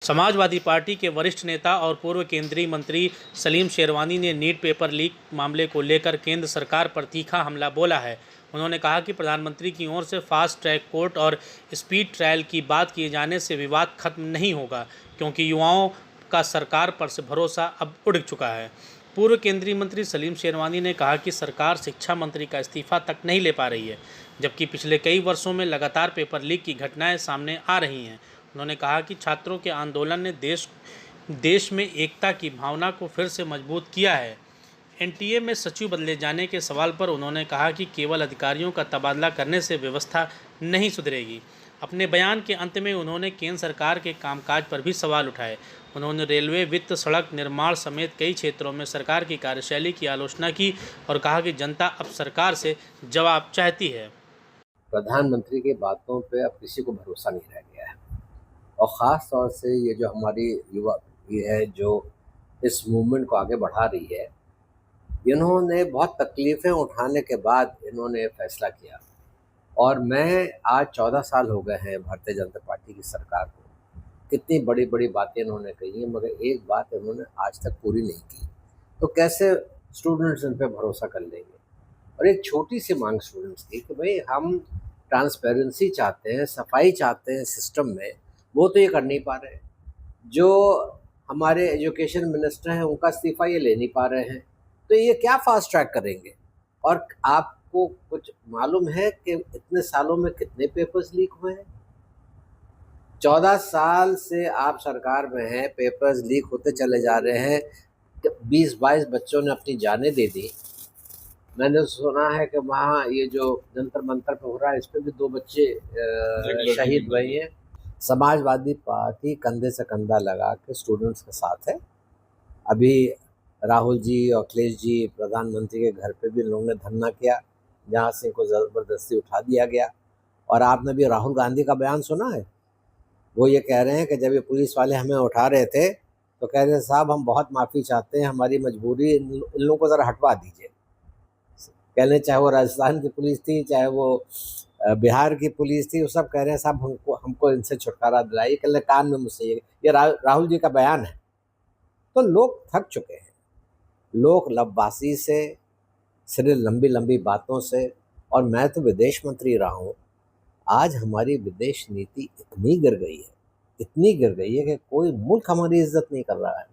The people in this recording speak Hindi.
समाजवादी पार्टी के वरिष्ठ नेता और पूर्व केंद्रीय मंत्री सलीम शेरवानी ने नीट पेपर लीक मामले को लेकर केंद्र सरकार पर तीखा हमला बोला है। उन्होंने कहा कि प्रधानमंत्री की ओर से फास्ट ट्रैक कोर्ट और स्पीड ट्रायल की बात किए जाने से विवाद खत्म नहीं होगा, क्योंकि युवाओं का सरकार पर से भरोसा अब उड़ चुका है। पूर्व केंद्रीय मंत्री सलीम शेरवानी ने कहा कि सरकार शिक्षा मंत्री का इस्तीफा तक नहीं ले पा रही है, जबकि पिछले कई वर्षों में लगातार पेपर लीक की घटनाएं सामने आ रही हैं। उन्होंने कहा कि छात्रों के आंदोलन ने देश में एकता की भावना को फिर से मजबूत किया है। एनटीए में सचिव बदले जाने के सवाल पर उन्होंने कहा कि केवल अधिकारियों का तबादला करने से व्यवस्था नहीं सुधरेगी। अपने बयान के अंत में उन्होंने केंद्र सरकार के कामकाज पर भी सवाल उठाए। उन्होंने रेलवे, वित्त, सड़क निर्माण समेत कई क्षेत्रों में सरकार की कार्यशैली की आलोचना की और कहा कि जनता अब सरकार से जवाब चाहती है। प्रधानमंत्री की बातों पे अब किसी को भरोसा नहीं रह गया है, और ख़ास तौर से ये जो हमारी युवा पीढ़ी है जो इस मूवमेंट को आगे बढ़ा रही है, इन्होंने बहुत तकलीफ़ें उठाने के बाद इन्होंने फैसला किया। और मैं आज 14 साल हो गए हैं भारतीय जनता पार्टी की सरकार को। कितनी बड़ी बड़ी बातें इन्होंने कही हैं, मगर एक बात इन्होंने आज तक पूरी नहीं की। तो कैसे स्टूडेंट्स इन पर भरोसा कर लेंगे? और एक छोटी सी मांग स्टूडेंट्स की कि भाई हम ट्रांसपेरेंसी चाहते हैं, सफाई चाहते हैं सिस्टम में, वो तो ये कर नहीं पा रहे हैं। जो हमारे एजुकेशन मिनिस्टर हैं उनका इस्तीफा ये ले नहीं पा रहे हैं, तो ये क्या फास्ट ट्रैक करेंगे? और आपको कुछ मालूम है कि इतने सालों में कितने पेपर्स लीक हुए हैं? 14 साल से आप सरकार में हैं, पेपर्स लीक होते चले जा रहे हैं। 20-22 बच्चों ने अपनी जानें दे दी। मैंने सुना है कि वहाँ ये जो जंतर मंतर पे हो रहा है, इस पे भी 2 बच्चे शहीद हुए हैं। समाजवादी पार्टी कंधे से कंधा लगा के स्टूडेंट्स के साथ है। अभी राहुल जी और अखिलेश जी प्रधानमंत्री के घर पे भी लोगों ने धरना किया, जहाँ से इनको ज़बरदस्ती उठा दिया गया। और आपने भी राहुल गांधी का बयान सुना है? वो ये कह रहे हैं कि जब ये पुलिस वाले हमें उठा रहे थे तो कह रहे हैं साहब हम बहुत माफ़ी चाहते हैं, हमारी मजबूरी, इन लोगों को ज़रा हटवा दीजिए। कह रहे चाहे वो राजस्थान की पुलिस थी, चाहे वो बिहार की पुलिस थी, वो सब कह रहे हैं साहब हमको इनसे छुटकारा दिलाइए। कल कान में मुझसे ये राहुल जी का बयान है। तो लोग थक चुके हैं, लोग लबबासी से, सिर्फ लंबी लंबी बातों से। और मैं तो विदेश मंत्री रहा हूँ। आज हमारी विदेश नीति इतनी गिर गई है, इतनी गिर गई है कि कोई मुल्क हमारी इज्जत नहीं कर रहा है।